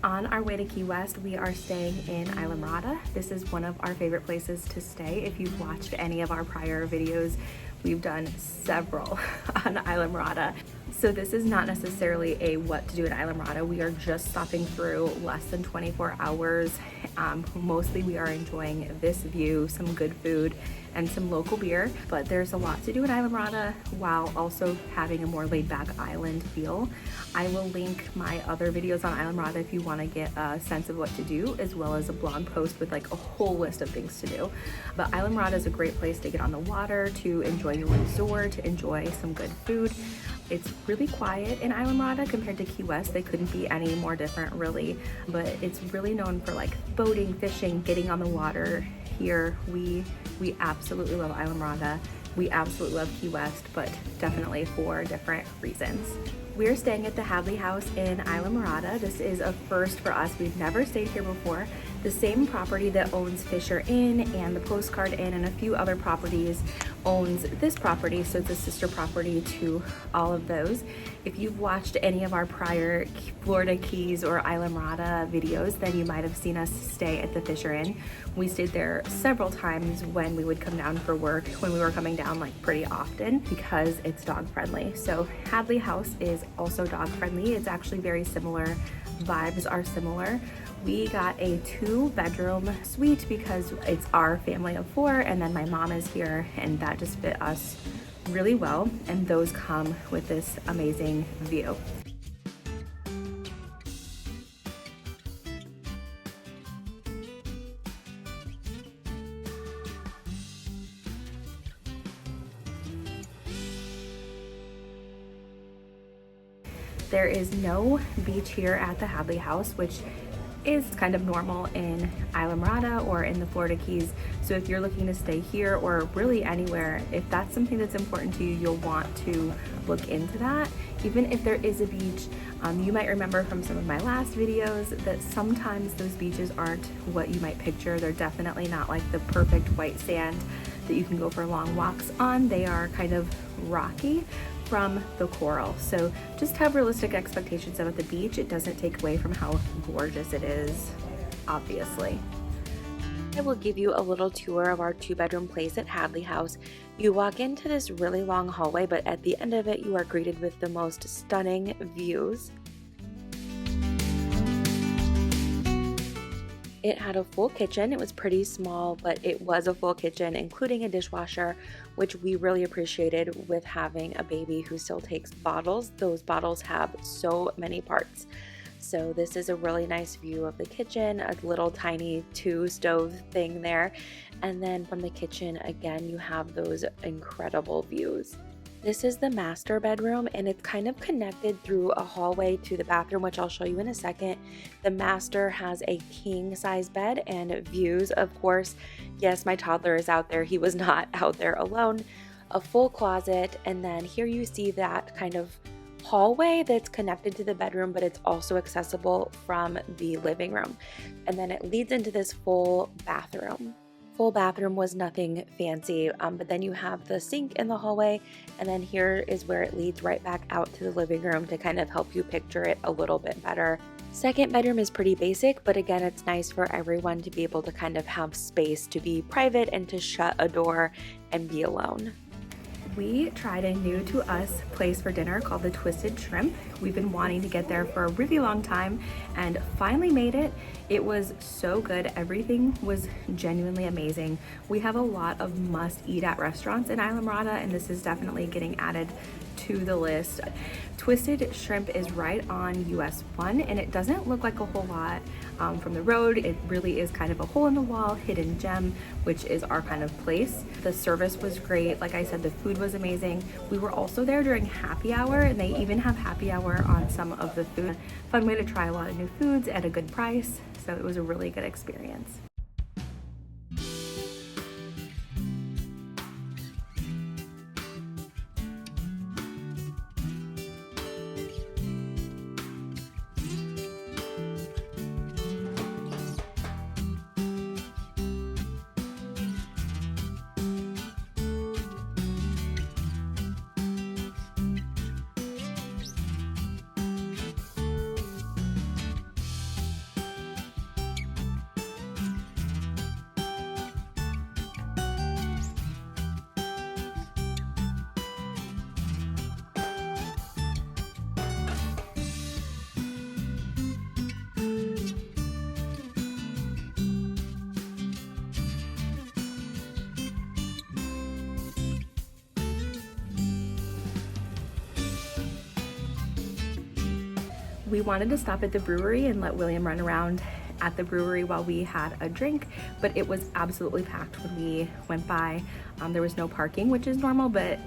on our way to Key West. We are staying in Islamorada. This is one of our favorite places to stay. If you've watched any of our prior videos, we've done several on Islamorada. So this is not necessarily a what to do in Islamorada. We are just stopping through less than 24 hours. Mostly we are enjoying this view, some good food, and some local beer. But there's a lot to do in Islamorada while also having a more laid-back island feel. I will link my other videos on Islamorada if you want to get a sense of what to do, as well as a blog post with like a whole list of things to do. But Islamorada is a great place to get on the water, to enjoy the resort, to enjoy some good food. It's really quiet in Islamorada compared to Key West. They couldn't be any more different really, but it's really known for like boating, fishing, getting on the water. Here we absolutely love Islamorada. We absolutely love Key West, but definitely for different reasons. We're staying at the Hadley House in Islamorada. This is a first for us. We've never stayed here before. The same property that owns Fisher Inn and the Postcard Inn and a few other properties owns this property, so it's a sister property to all of those. If you've watched any of our prior Florida Keys or Islamorada videos, then you might have seen us stay at the Fisher Inn. We stayed there several times when we would come down for work, when we were coming down like pretty often, because it's dog friendly. So Hadley House is also dog friendly. It's actually very similar. Vibes are similar. We got a 2-bedroom suite because it's our family of 4, and then my mom is here, and that just fit us really well. And those come with this amazing view. There is no beach here at the Hadley House, which is kind of normal in Islamorada or in the Florida Keys. So if you're looking to stay here or really anywhere, if that's something that's important to you, you'll want to look into that. Even if there is a beach, you might remember from some of my last videos that sometimes those beaches aren't what you might picture. They're definitely not like the perfect white sand that you can go for long walks on. They are kind of rocky from the coral. So just have realistic expectations about the beach. It doesn't take away from how gorgeous it is, obviously. I will give you a little tour of our 2-bedroom place at Hadley House. You walk into this really long hallway, but at the end of it, you are greeted with the most stunning views. It had a full kitchen. It was pretty small, but it was a full kitchen, including a dishwasher, which we really appreciated with having a baby who still takes bottles. Those bottles have so many parts. So this is a really nice view of the kitchen, a little tiny 2-stove thing there. And then from the kitchen, again, you have those incredible views. This is the master bedroom, and it's kind of connected through a hallway to the bathroom, which I'll show you in a second. The master has a king-size bed and views, of course. Yes, my toddler is out there. He was not out there alone. A full closet, and then here you see that kind of hallway that's connected to the bedroom, but it's also accessible from the living room. And then it leads into this full bathroom. Full bathroom was nothing fancy, but then you have the sink in the hallway, and then here is where it leads right back out to the living room to kind of help you picture it a little bit better. Second bedroom is pretty basic, but again, it's nice for everyone to be able to kind of have space to be private and to shut a door and be alone. We tried a new to us place for dinner called the Twisted Shrimp. We've been wanting to get there for a really long time and finally made it. It was so good. Everything was genuinely amazing. We have a lot of must eat at restaurants in Islamorada, and this is definitely getting added to the list. Twisted Shrimp is right on US 1, and it doesn't look like a whole lot from the road. It really is kind of a hole in the wall, hidden gem, which is our kind of place. The service was great. Like I said, the food was amazing. We were also there during happy hour, and they even have happy hour on some of the food. Fun way to try a lot of new foods at a good price. So it was a really good experience. We wanted to stop at the brewery and let William run around at the brewery while we had a drink, but it was absolutely packed when we went by. There was no parking, which is normal, but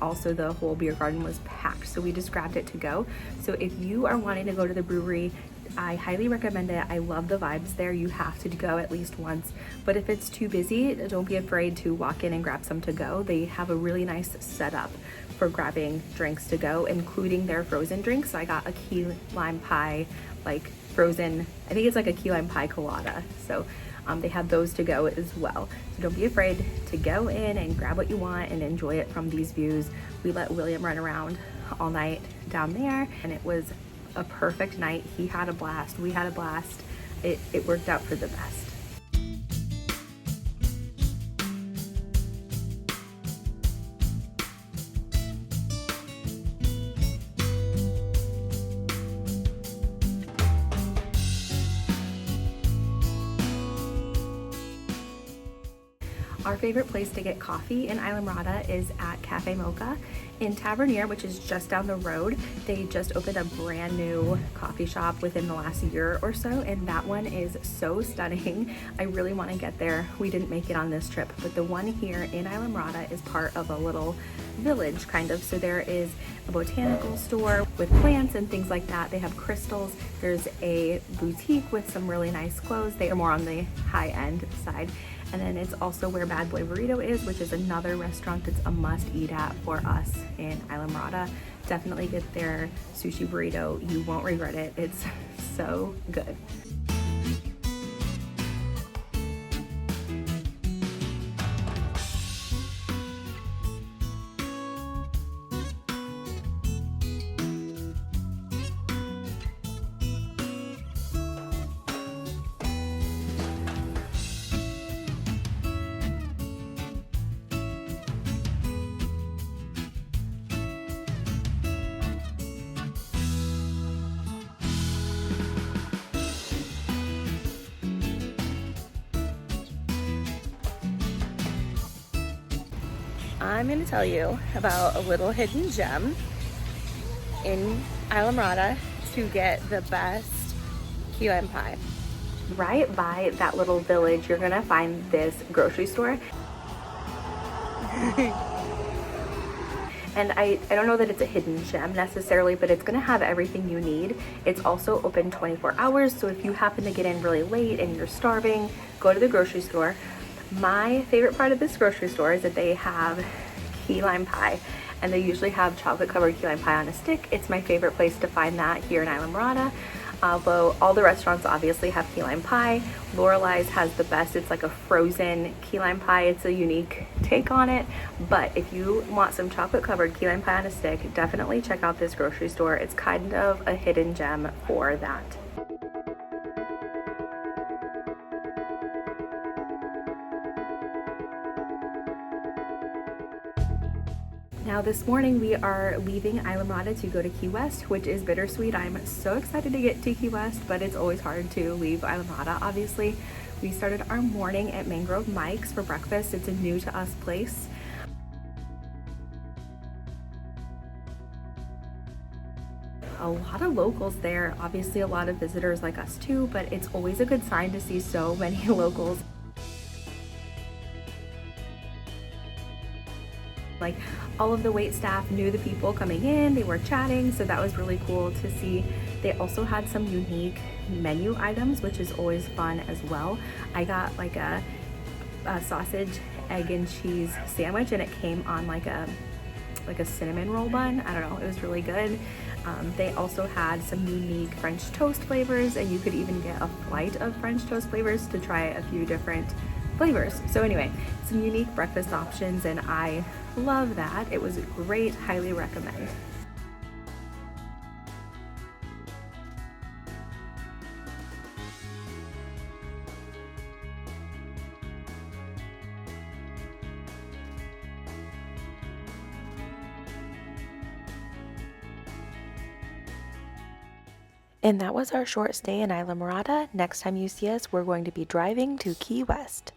also the whole beer garden was packed, so we just grabbed it to go. So if you are wanting to go to the brewery, I highly recommend it. I love the vibes there. You have to go at least once, but if it's too busy, don't be afraid to walk in and grab some to go. They have a really nice setup for grabbing drinks to go, including their frozen drinks. I got a key lime pie, like frozen, I think it's like a key lime pie colada. So they have those to go as well. So don't be afraid to go in and grab what you want and enjoy it from these views. We let William run around all night down there, and it was a perfect night. He had a blast, we had a blast. It worked out for the best. Our favorite place to get coffee in Islamorada is at Cafe Mocha in Tavernier, which is just down the road. They just opened a brand new coffee shop within the last year or so, and that one is so stunning. I really want to get there. We didn't make it on this trip, but the one here in Islamorada is part of a little village kind of. So there is a botanical store with plants and things like that. They have crystals. There's a boutique with some really nice clothes. They are more on the high end side. And then it's also where Bad Boy Burrito is, which is another restaurant that's a must eat at for us in Islamorada. Definitely get their sushi burrito. You won't regret it. It's so good. I'm going to tell you about a little hidden gem in Islamorada to get the best key lime pie. Right by that little village, you're going to find this grocery store. And I don't know that it's a hidden gem necessarily, but it's going to have everything you need. It's also open 24 hours, so if you happen to get in really late and you're starving, go to the grocery store. My favorite part of this grocery store is that they have key lime pie, and they usually have chocolate covered key lime pie on a stick. It's my favorite place to find that here in Islamorada. Although all the restaurants obviously have key lime pie, Lorelei's has the best. It's like a frozen key lime pie. It's a unique take on it, but if you want some chocolate covered key lime pie on a stick, definitely check out this grocery store. It's kind of a hidden gem for that. Now this morning we are leaving Islamorada to go to Key West, which is bittersweet. I'm so excited to get to Key West, but it's always hard to leave Islamorada, obviously. We started our morning at Mangrove Mike's for breakfast. It's a new to us place. A lot of locals there, obviously a lot of visitors like us too, but it's always a good sign to see so many locals. Like, all of the wait staff knew the people coming in, they were chatting, so that was really cool to see. They also had some unique menu items, which is always fun as well. I got like a sausage, egg and cheese sandwich, and it came on like a cinnamon roll bun. I don't know, it was really good. They also had some unique French toast flavors, and you could even get a flight of French toast flavors to try a few different flavors. So anyway, some unique breakfast options, and I love that. It was great, highly recommend. And that was our short stay in Islamorada. Next time you see us, we're going to be driving to Key West.